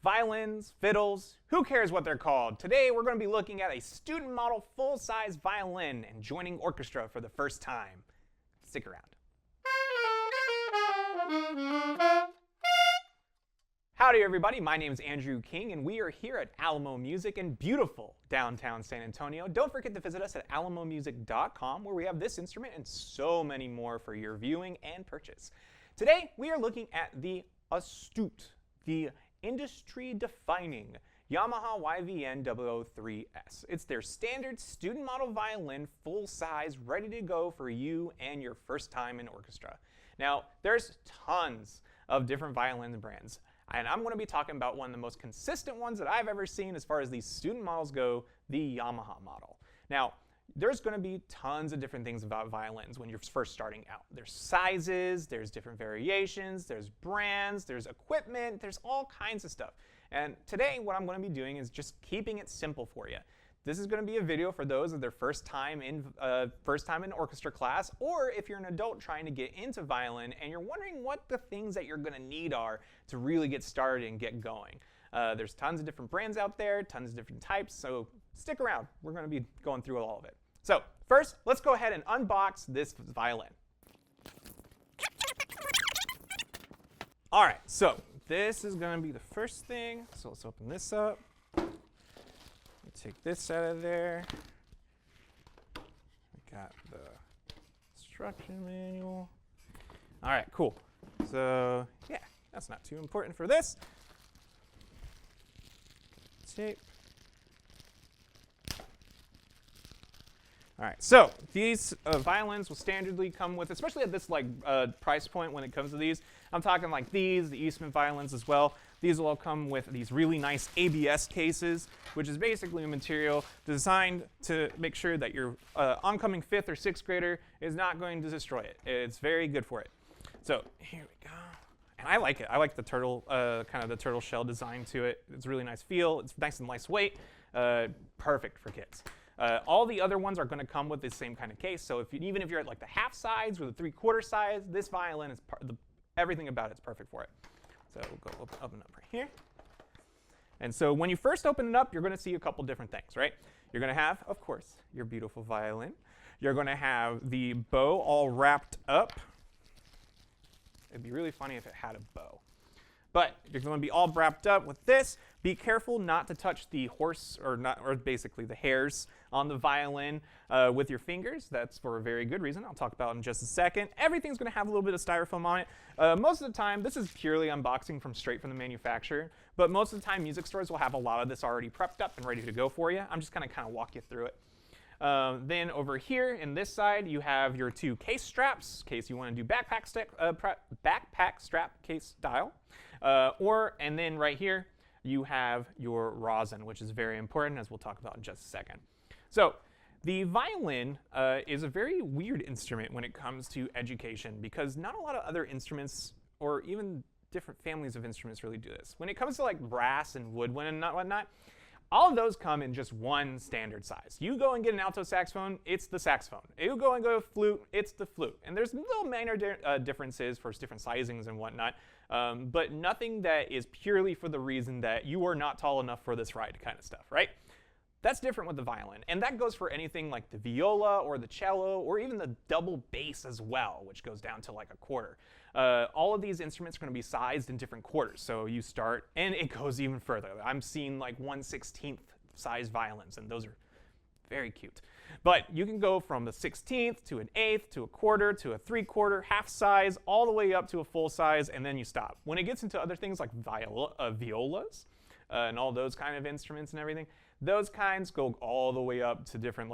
Violins, fiddles, who cares what they're called? Today we're going to be looking at a student model full-size violin and joining orchestra for the first time. Stick around. Howdy everybody, my name is Andrew King and we are here at Alamo Music in beautiful downtown San Antonio. Don't forget to visit us at alamomusic.com where we have this instrument and so many more for your viewing and purchase. Today we are looking at the Astute, the industry-defining Yamaha YVN003S. It's their standard student model violin, full size, ready to go for you and your first time in orchestra. Now, there's tons of different violin brands, and I'm going to be talking about one of the most consistent ones that I've ever seen as far as these student models go, the Yamaha model. Now, there's going to be tons of different things about violins when you're first starting out. There's sizes, there's different variations, there's brands, there's equipment, there's all kinds of stuff. And today what I'm going to be doing is just keeping it simple for you. This is going to be a video for those of their first time in orchestra class, or if you're an adult trying to get into violin and you're wondering what the things that you're going to need are to really get started and get going. There's tons of different brands out there, tons of different types, so stick around. We're going to be going through all of it. So first, let's go ahead and unbox this violin. All right, so this is going to be the first thing. So let's open this up. Take this out of there. We got the instruction manual. All right, cool. So yeah, that's not too important for this. Tape. All right, so these violins will standardly come with, especially at this price point when it comes to these, I'm talking like these, the Eastman violins as well. These will all come with these really nice ABS cases, which is basically a material designed to make sure that your oncoming 5th or 6th grader is not going to destroy it. It's very good for it. So here we go. And I like it. I like the turtle, kind of the turtle shell design to it. It's a really nice feel. It's nice and lightweight. Perfect for kids. All the other ones are going to come with the same kind of case. So even if you're at like the half size or the 3/4 size, this violin is everything about it is perfect for it. So we'll go open up right here. And so when you first open it up, you're going to see a couple different things, right? You're going to have, of course, your beautiful violin. You're going to have the bow all wrapped up. It'd be really funny if it had a bow. But you're going to be all wrapped up with this. Be careful not to touch the or basically the hairs on the violin with your fingers. That's for a very good reason. I'll talk about it in just a second. Everything's going to have a little bit of styrofoam on it. Most of the time, this is purely unboxing straight from the manufacturer. But most of the time, music stores will have a lot of this already prepped up and ready to go for you. I'm just going to kind of walk you through it. Then over here in this side, you have your 2 case straps, in case you want to do backpack strap case style. And then right here, you have your rosin, which is very important, as we'll talk about in just a second. So the violin is a very weird instrument when it comes to education, because not a lot of other instruments, or even different families of instruments, really do this. When it comes to like brass and woodwind and whatnot, all of those come in just one standard size. You go and get an alto saxophone, it's the saxophone. You go and go flute, it's the flute. And there's little minor differences for different sizings and whatnot, but nothing that is purely for the reason that you are not tall enough for this ride kind of stuff, right? That's different with the violin. And that goes for anything like the viola or the cello or even the double bass as well, which goes down to like a quarter. All of these instruments are going to be sized in different quarters. So you start, and it goes even further. I'm seeing like 1/16 size violins, and those are very cute. But you can go from the 16th to an 1/8 to a quarter to a 3/4, half size, all the way up to a full size, and then you stop. When it gets into other things like violas and all those kind of instruments and everything, those kinds go all the way up to different,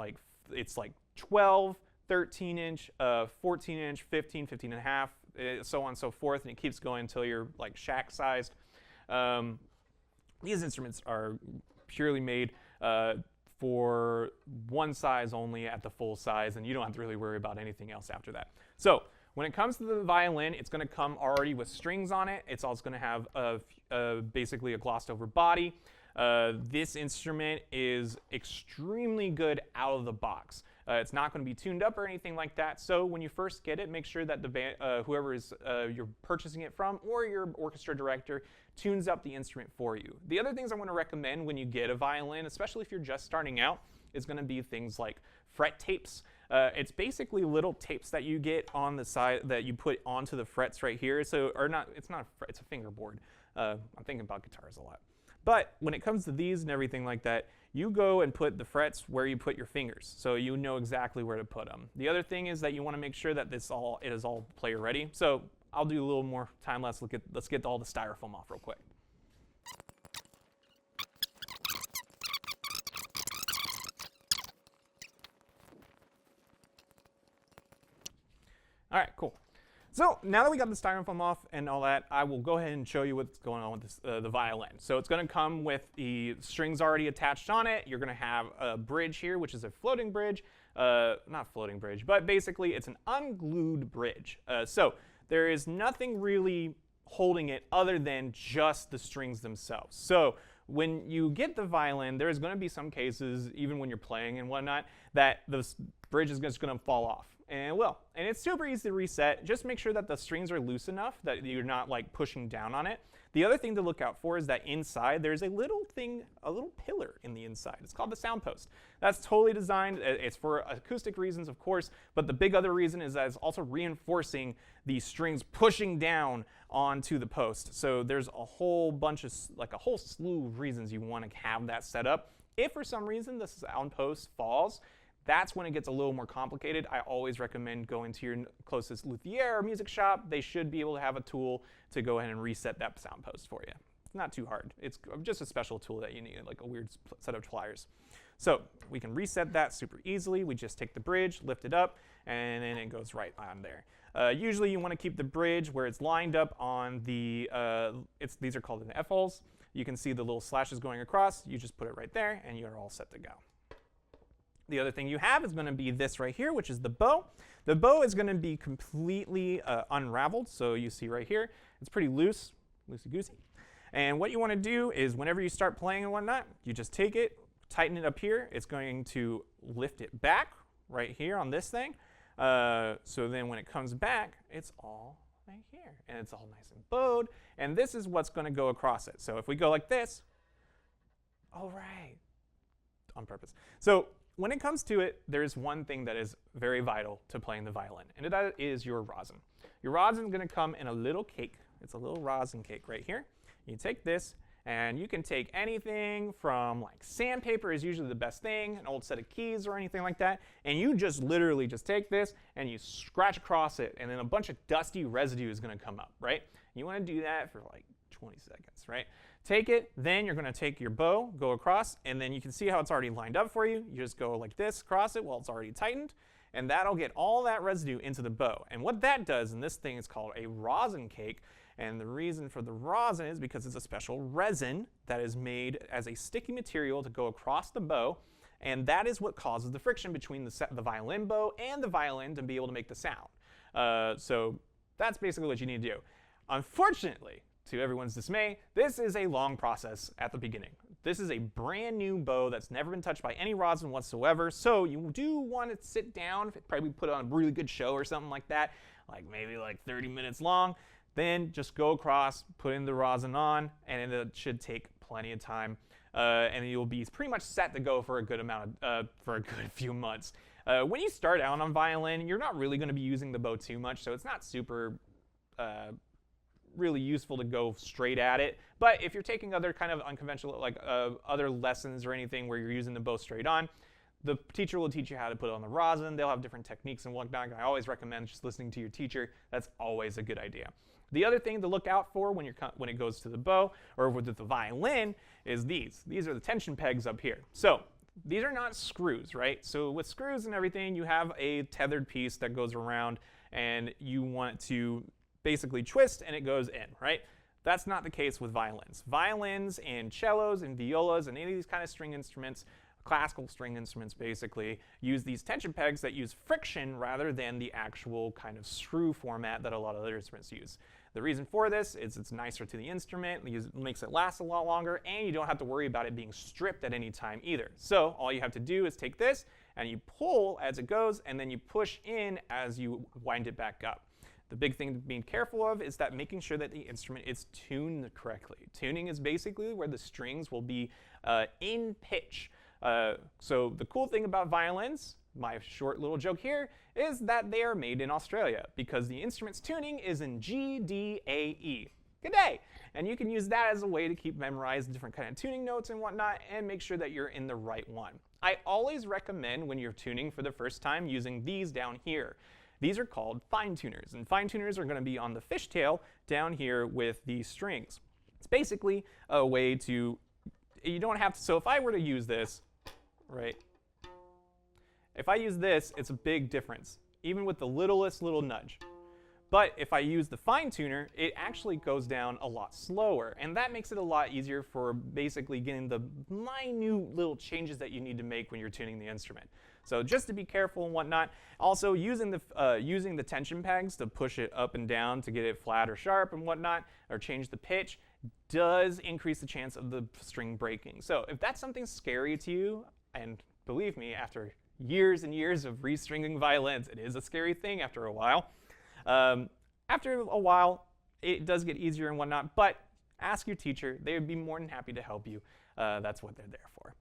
it's like 12, 13-inch, 14-inch, 15, 15 and a half, so on and so forth, and it keeps going until you're like shack-sized. These instruments are purely made for one size only at the full size, and you don't have to really worry about anything else after that. So when it comes to the violin, it's going to come already with strings on it. It's also going to have basically a glossed-over body. This instrument is extremely good out of the box. It's not going to be tuned up or anything like that. So when you first get it, make sure that whoever is you're purchasing it from or your orchestra director tunes up the instrument for you. The other things I want to recommend when you get a violin, especially if you're just starting out, is going to be things like fret tapes. It's basically little tapes that you get on the side that you put onto the frets right here. So, or not, it's not a fret, it's a fingerboard. I'm thinking about guitars a lot. But when it comes to these and everything like that, you go and put the frets where you put your fingers, so you know exactly where to put them. The other thing is that you want to make sure that it is all player ready. So I'll do a little more time lapse. Let's get all the styrofoam off real quick. All right, cool. So now that we got the styrofoam off and all that, I will go ahead and show you what's going on with this, the violin. So it's going to come with the strings already attached on it. You're going to have a bridge here, which is a floating bridge. Not floating bridge, but basically it's an unglued bridge. So there is nothing really holding it other than just the strings themselves. So when you get the violin, there's going to be some cases, even when you're playing and whatnot, that the bridge is just going to fall off. And it will. And it's super easy to reset. Just make sure that the strings are loose enough that you're not like pushing down on it. The other thing to look out for is that inside there's a little thing, a little pillar in the inside. It's called the sound post. That's totally designed. It's for acoustic reasons, of course, but the big other reason is that it's also reinforcing the strings pushing down onto the post. So there's a whole bunch of, like a whole slew of reasons you want to have that set up. If for some reason the sound post falls, that's when it gets a little more complicated. I always recommend going to your closest luthier or music shop. They should be able to have a tool to go ahead and reset that sound post for you. It's not too hard. It's just a special tool that you need, like a weird set of pliers. So we can reset that super easily. We just take the bridge, lift it up, and then it goes right on there. Usually you want to keep the bridge where it's lined up on the, these are called the F-holes. You can see the little slashes going across. You just put it right there, and you're all set to go. The other thing you have is going to be this right here, which is the bow. The bow is going to be completely unraveled. So you see right here, it's pretty loose, loosey-goosey. And what you want to do is whenever you start playing and whatnot, you just take it, tighten it up here. It's going to lift it back right here on this thing. So then when it comes back, it's all right here. And it's all nice and bowed. And this is what's going to go across it. So if we go like this, all right, on purpose. So when it comes to it, there's one thing that is very vital to playing the violin, and that is your rosin. Your rosin is going to come in a little cake. It's a little rosin cake right here. You take this, and you can take anything from like sandpaper is usually the best thing, an old set of keys or anything like that, and you just literally just take this and you scratch across it, and then a bunch of dusty residue is going to come up, right? You want to do that for like 20 seconds, right? Take it, then you're going to take your bow, go across, and then you can see how it's already lined up for you. You just go like this across it while it's already tightened, and that'll get all that residue into the bow. And what that does, and this thing is called a rosin cake, and the reason for the rosin is because it's a special resin that is made as a sticky material to go across the bow, and that is what causes the friction between the violin bow and the violin to be able to make the sound. So that's basically what you need to do. Unfortunately, to everyone's dismay, this is a long process at the beginning. This is a brand new bow that's never been touched by any rosin whatsoever, so you do want to sit down, probably put on a really good show or something like that, like maybe like 30 minutes long, then just go across, put in the rosin on, and it should take plenty of time, and you'll be pretty much set to go for a good amount of, for a good few months. When you start out on violin, you're not really going to be using the bow too much, so it's not super really useful to go straight at it. But if you're taking other kind of unconventional, like other lessons or anything where you're using the bow straight on, the teacher will teach you how to put it on the rosin. They'll have different techniques and whatnot. I always recommend just listening to your teacher. That's always a good idea. The other thing to look out for when it goes to the bow or with the violin is these. These are the tension pegs up here. So these are not screws, right? So with screws and everything, you have a tethered piece that goes around, and you want to basically twist and it goes in, right? That's not the case with violins. Violins and cellos and violas and any of these kind of string instruments, classical string instruments basically, use these tension pegs that use friction rather than the actual kind of screw format that a lot of other instruments use. The reason for this is it's nicer to the instrument, it makes it last a lot longer, and you don't have to worry about it being stripped at any time either. So all you have to do is take this and you pull as it goes, and then you push in as you wind it back up. The big thing to be careful of is that making sure that the instrument is tuned correctly. Tuning is basically where the strings will be in pitch. So the cool thing about violins, my short little joke here, is that they are made in Australia because the instrument's tuning is in G, D, A, E. Good day! And you can use that as a way to keep memorized different kind of tuning notes and whatnot and make sure that you're in the right one. I always recommend when you're tuning for the first time using these down here. These are called fine tuners, and fine tuners are going to be on the fishtail down here with these strings. It's basically a way to, you don't have to, so if I were to use this, right, if I use this, it's a big difference, even with the littlest little nudge. But if I use the fine tuner, it actually goes down a lot slower, and that makes it a lot easier for basically getting the minute little changes that you need to make when you're tuning the instrument. So just to be careful and whatnot. Also, using the tension pegs to push it up and down to get it flat or sharp and whatnot, or change the pitch, does increase the chance of the string breaking. So if that's something scary to you, and believe me, after years and years of restringing violins, it is a scary thing after a while. After a while, it does get easier and whatnot, but ask your teacher. They would be more than happy to help you. That's what they're there for.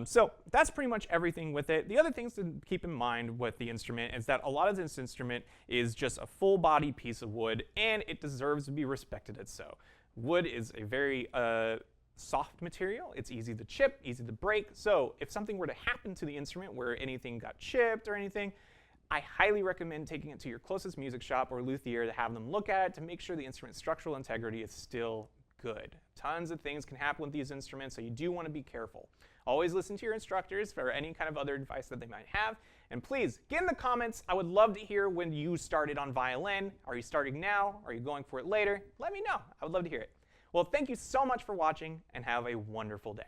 So that's pretty much everything with it. The other things to keep in mind with the instrument is that a lot of this instrument is just a full body piece of wood, and it deserves to be respected as so. Wood is a very soft material. It's easy to chip, easy to break. So if something were to happen to the instrument where anything got chipped or anything, I highly recommend taking it to your closest music shop or luthier to have them look at it to make sure the instrument's structural integrity is still good. Tons of things can happen with these instruments, so you do want to be careful. Always listen to your instructors for any kind of other advice that they might have. And please, get in the comments. I would love to hear when you started on violin. Are you starting now? Are you going for it later? Let me know. I would love to hear it. Well, thank you so much for watching, and have a wonderful day.